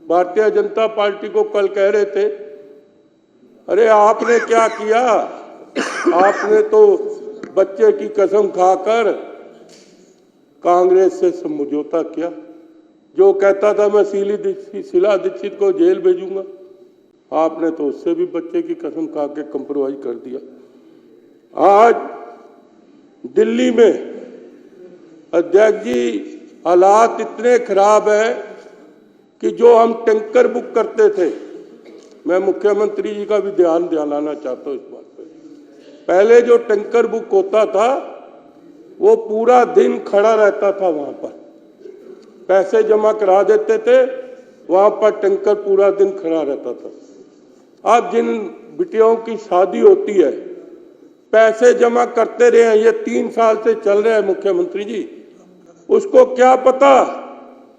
Bharatiya Janata party को कल कह रहे थे, अरे आपने क्या किया, आपने तो बच्चे की कसम खाकर कांग्रेस से समझौता किया। जो कहता था मैं शीला दीक्षित को जेल भेजूंगा, आपने तो उससे भी बच्चे की कसम खा के कंप्रोमाइज कर दिया। आज दिल्ली में अध्यक्ष जी हालात इतने खराब है कि जो हम टैंकर बुक करते थे, मैं मुख्यमंत्री जी का भी ध्यान दिलाना चाहता हूं इस बात पर। पहले जो टैंकर बुक होता था वो पूरा दिन खड़ा रहता था, वहां पर पैसे जमा करा देते थे, वहां पर टैंकर पूरा दिन खड़ा रहता था। अब जिन बिटियों की शादी होती है, पैसे जमा करते रहे हैं, ये 3 साल से चल रहे हैं मुख्यमंत्री जी, उसको क्या पता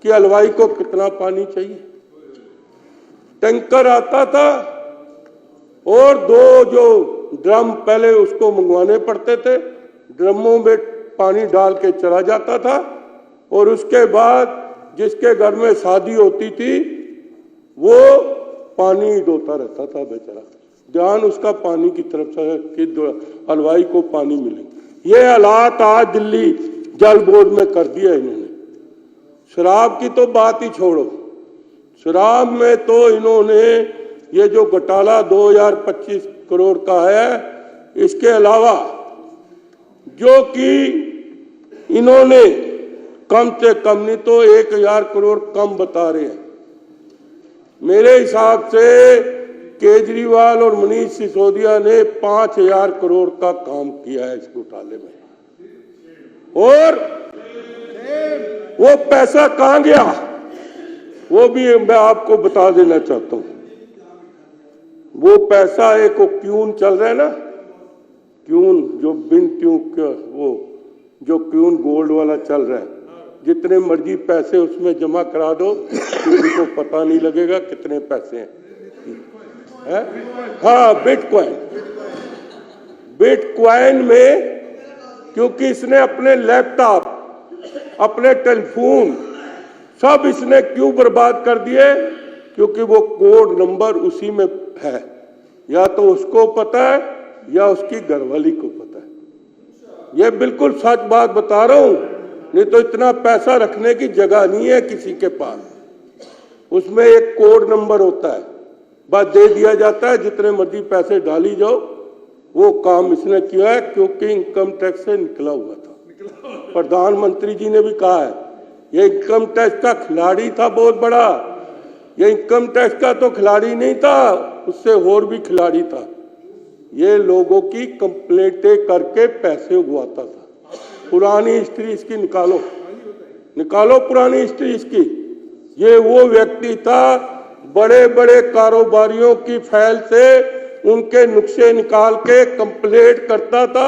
कि हलवाई को कितना पानी चाहिए। टैंकर आता था और 2 जो ड्रम पहले उसको मंगवाने पड़ते थे, ड्रमों में पानी डाल के चला जाता था, और उसके बाद जिसके घर में शादी होती थी वो पानी ढोता रहता था बेचारा, ध्यान उसका पानी की तरफ से कि हलवाई को पानी मिले। ये हालात आज दिल्ली जल बोर्ड में कर दिया इन्होंने। शराब की तो बात ही छोड़ो, शराब में तो इन्होंने ये जो घोटाला 2025 करोड़ का है, इसके अलावा जो कि इन्होंने कम से कम नहीं तो 1000 करोड़ कम बता रहे हैं। मेरे हिसाब से केजरीवाल और मनीष सिसोदिया ने 5000 करोड़ का काम किया है इस घोटाले में। और वो पैसा कहां गया वो भी मैं आपको बता देना चाहता हूं। वो पैसा एक क्यून चल रहा है ना, क्यून जो बिन ट्यूब वो जो क्यून गोल्ड वाला चल रहा है, जितने मर्जी पैसे उसमें जमा करा दो, किसी को पता नहीं लगेगा कितने पैसे हैं, है? हाँ, बिटकॉइन। बिटकॉइन में क्योंकि इसने अपने लैपटॉप, अपने टेलीफोन सब इसने क्यों बर्बाद कर दिए, क्योंकि वो कोड नंबर उसी में है, या तो उसको पता है या उसकी घरवाली को पता है। ये बिल्कुल सच बात बता रहा हूं, नहीं तो इतना पैसा रखने की जगह नहीं है किसी के पास। उसमें एक कोड नंबर होता है, बस दे दिया जाता है, जितने मर्जी पैसे डाली जाओ। वो काम इसने किया है क्योंकि इनकम टैक्स से निकला हुआ था। प्रधानमंत्री जी ने भी कहा है ये इनकम टैक्स का खिलाड़ी था बहुत बड़ा। ये इनकम टैक्स का तो खिलाड़ी नहीं था, उससे और भी खिलाड़ी था। ये लोगों की कंप्लेंटें करके पैसे उगवाता था। पुरानी हिस्ट्री इसकी निकालो, निकालो पुरानी हिस्ट्री इसकी। ये वो व्यक्ति था, बड़े बड़े कारोबारियों की फाइल से उनके नुक्से निकाल के कंप्लेंट करता था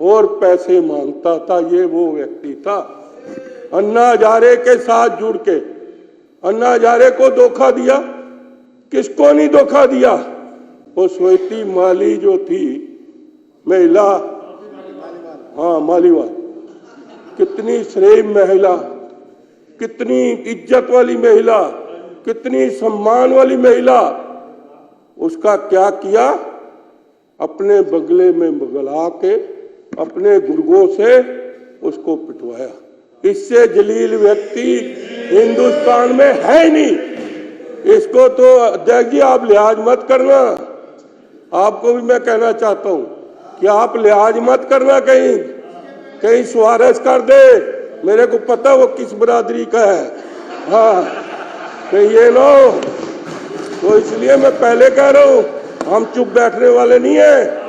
और पैसे मांगता था। ये वो व्यक्ति था। अन्ना हजारे के साथ जुड़ के अन्ना हजारे को धोखा दिया। किसको नहीं धोखा दिया? वो श्वेती माली जो थी महिला, हाँ मालीवाल, कितनी श्रेय महिला, कितनी इज्जत वाली महिला, कितनी सम्मान वाली महिला, उसका क्या किया? अपने बगले में बगला के अपने गुर्गों से उसको पिटवाया। इससे जलील व्यक्ति हिंदुस्तान में है ही नहीं। इसको तो अध्यक्ष जी आप लिहाज मत करना। आपको भी मैं कहना चाहता हूं कि आप लिहाज मत करना, कहीं स्वारस कर दे। मेरे को पता वो किस बरादरी का है, हाँ कहीं ये लो। तो इसलिए मैं पहले कह रहा हूं, हम चुप बैठने वाले नहीं है।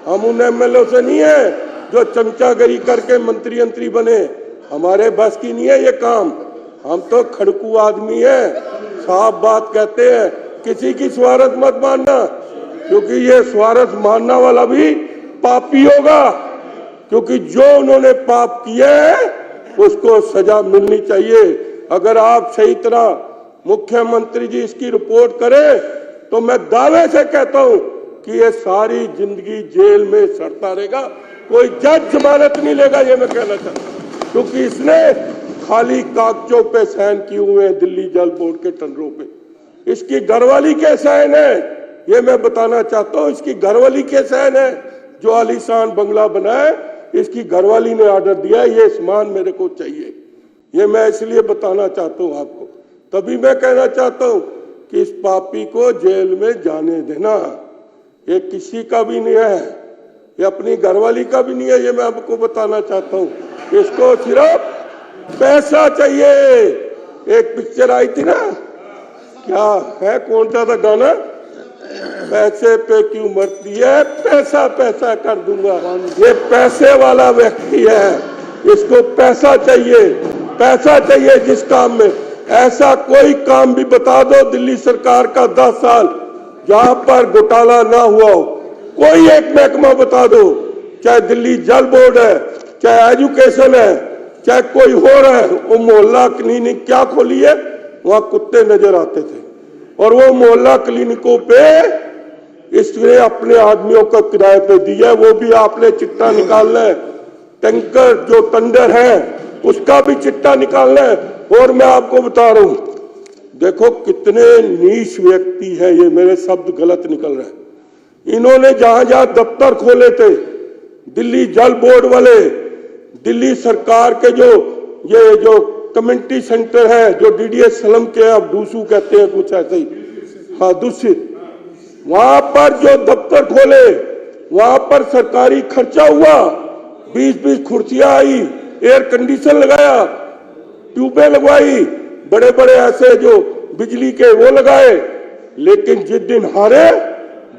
हम उन एमएलए से नहीं है जो चमचागिरी करके मंत्री बने। हमारे बस की नहीं है ये काम। हम तो खड़कू आदमी है, साफ बात कहते हैं। किसी की स्वार्थ मत मानना, क्योंकि ये स्वार्थ मानना वाला भी पापी होगा। क्योंकि जो उन्होंने पाप किए हैं उसको सजा मिलनी चाहिए। अगर आप सही तरह मुख्यमंत्री जी इसकी रिपोर्ट करें तो मैं दावे से कहता हूं कि ये सारी जिंदगी जेल में सड़ता रहेगा। कोई जज जमानत नहीं लेगा, ये मैं कहना चाहता हूं। क्योंकि इसने खाली कागजों पे साइन किए हुए हैं दिल्ली जल बोर्ड के टेंडरों पे। इसकी घरवाली के साइन है, ये मैं बताना चाहता हूं। इसकी घरवाली के साइन है, जो आलीशान बंगला बना है इसकी घरवाली ने ऑर्डर दिया, ये सामान मेरे को चाहिए। ये मैं इसलिए बताना चाहता हूं आपको। तभी मैं कहना चाहता हूं कि इस पापी को जेल में जाने देना। ये किसी का भी नहीं है, ये अपनी घरवाली का भी नहीं है, ये मैं आपको बताना चाहता हूं। इसको सिर्फ पैसा चाहिए। एक पिक्चर आई थी ना, क्या है, कौन सा था गाना, पैसे पे क्यों मरती है, पैसा पैसा कर दूंगा। ये पैसे वाला व्यक्ति है, इसको पैसा चाहिए, पैसा चाहिए। जिस काम में ऐसा कोई काम भी बता दो दिल्ली सरकार का 10 साल जहां पर घोटाला ना हुआ हो, कोई एक महकमा बता दो, चाहे दिल्ली जल बोर्ड है, चाहे एजुकेशन है, चाहे कोई हो रहा है। वो मोहल्ला क्लिनिक क्या खोली है, वहां कुत्ते नजर आते थे, और वो मोहल्ला क्लिनिकों पे इसने अपने आदमियों को किराए पे दिया, वो भी आपने चिट्ठा निकालना है। टैंकर जो टेंडर है उसका भी चिट्ठा निकालना है। और मैं आपको बता रहा हूं, देखो कितने नीच व्यक्ति है ये, मेरे शब्द गलत निकल रहे हैं। इन्होंने जहां जहां दफ्तर खोले थे, दिल्ली जल बोर्ड वाले, दिल्ली सरकार के जो कम्युनिटी सेंटर है, जो डीडीएस सलम के अब डूसू कहते हैं कुछ ऐसे ही, हाँ दूषित, वहां पर जो दफ्तर खोले वहां पर सरकारी खर्चा हुआ, 20-20 कुर्सियां आई, एयर कंडीशन लगाया, ट्यूबें लगवाई, बड़े बड़े ऐसे जो बिजली के वो लगाए। लेकिन जिस दिन हारे,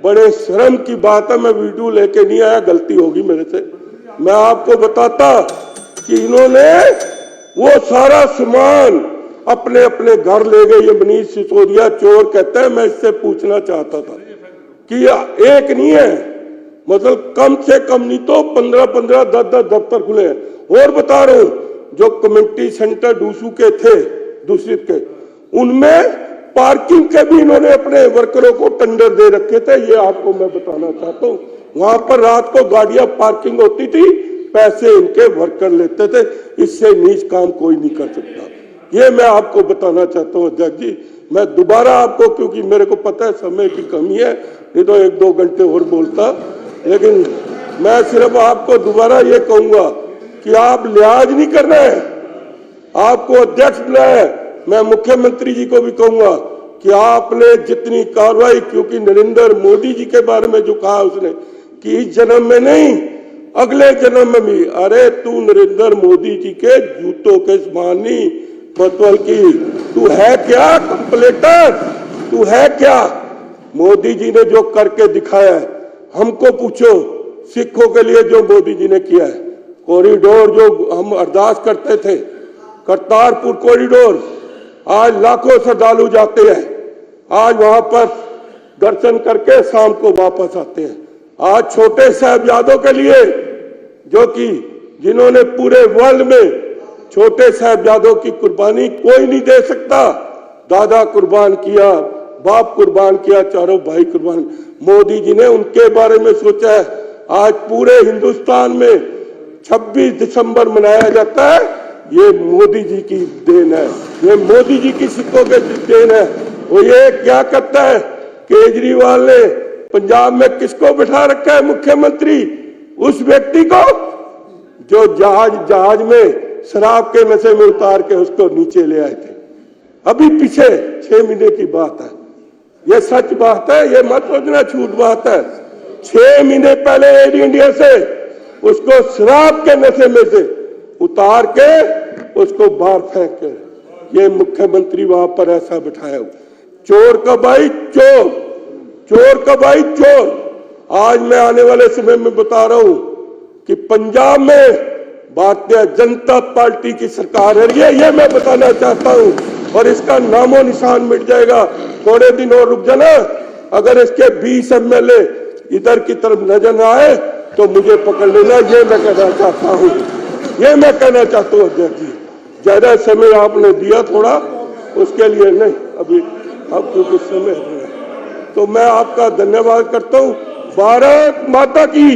बड़े शर्म की बात है, मैं वीडियो लेके नहीं आया, गलती होगी मेरे से, मैं आपको बताता कि इन्होंने वो सारा सामान अपने अपने घर ले गए। ये मनीष सिसोदिया चोर कहते हैं। मैं इससे पूछना चाहता था कि एक नहीं है, मतलब कम से कम नहीं तो 15-15, 10-10 दफ्तर खुले हैं। और बता रहा हूं, जो कम्युनिटी सेंटर डूसू के थे, दूषित के, उनमें पार्किंग के भी इन्होंने अपने वर्करों को टेंडर दे रखे थे। ये आपको मैं बताना चाहता हूं। वहां पर रात को गाड़ियां पार्किंग होती थी, पैसे इनके वर्कर लेते थे। इससे नीच काम कोई नहीं कर सकता। ये मैं आपको बताना चाहता हूं अध्यक्ष जी। मैं दोबारा आपको, क्योंकि मेरे को पता है समय की कमी है, नहीं तो 1-2 घंटे और बोलता, लेकिन मैं सिर्फ आपको दोबारा ये कहूंगा कि आप लिहाज नहीं करना है। आपको अध्यक्ष बनाया है, मैं मुख्यमंत्री जी को भी कहूंगा कि आपने जितनी कार्रवाई, क्योंकि नरेंद्र मोदी जी के बारे में जो कहा उसने कि इस जन्म में नहीं अगले जन्म में भी, अरे तू नरेंद्र मोदी जी के जूतों के समान नहीं, बतौल की तू है क्या, कंप्लेटर तू है क्या। मोदी जी ने जो करके दिखाया है, हमको पूछो सिखों के लिए जो मोदी जी ने किया है, कॉरिडोर जो हम अरदास करते थे, करतारपुर कॉरिडोर, आज लाखों श्रद्धालु जाते हैं, आज वहां पर दर्शन करके शाम को वापस आते हैं। आज छोटे साहिबजादों के लिए, जो कि जिन्होंने पूरे वर्ल्ड में छोटे साहिबजादों की कुर्बानी कोई नहीं दे सकता, दादा कुर्बान किया, बाप कुर्बान किया, चारों भाई कुर्बान, मोदी जी ने उनके बारे में सोचा है। आज पूरे हिंदुस्तान में 26 दिसंबर मनाया जाता है, ये मोदी जी की देन है, ये मोदी जी की सिखों के देन है। वो ये क्या करता है, केजरीवाल ने पंजाब में किसको बिठा रखा है मुख्यमंत्री, उस व्यक्ति को जो जहाज में शराब के नशे में उतार के उसको नीचे ले आए थे। अभी पीछे 6 महीने की बात है, ये सच बात है, ये मत सोचना झूठ बात है। 6 महीने पहले एयर इंडिया से उसको शराब के नशे में से उतार के उसको बाहर फेंक के ये मुख्यमंत्री वहां पर ऐसा बिठाया। चोर का भाई चोर, चोर का भाई चोर। आज मैं आने वाले समय में बता रहा हूं कि पंजाब में भारतीय जनता पार्टी की सरकार है, ये मैं बताना चाहता हूं, और इसका नामो निशान मिट जाएगा। थोड़े दिन और रुक जाना, अगर इसके 20 MLA इधर की तरफ नजर न आए तो मुझे पकड़ लेना, ये मैं कहना चाहता हूं, ये मैं कहना चाहता हूं अध्यक्ष जी। ज्यादा समय आपने दिया थोड़ा, उसके लिए नहीं, अभी आपको कुछ समय है, तो मैं आपका धन्यवाद करता हूं। भारत माता की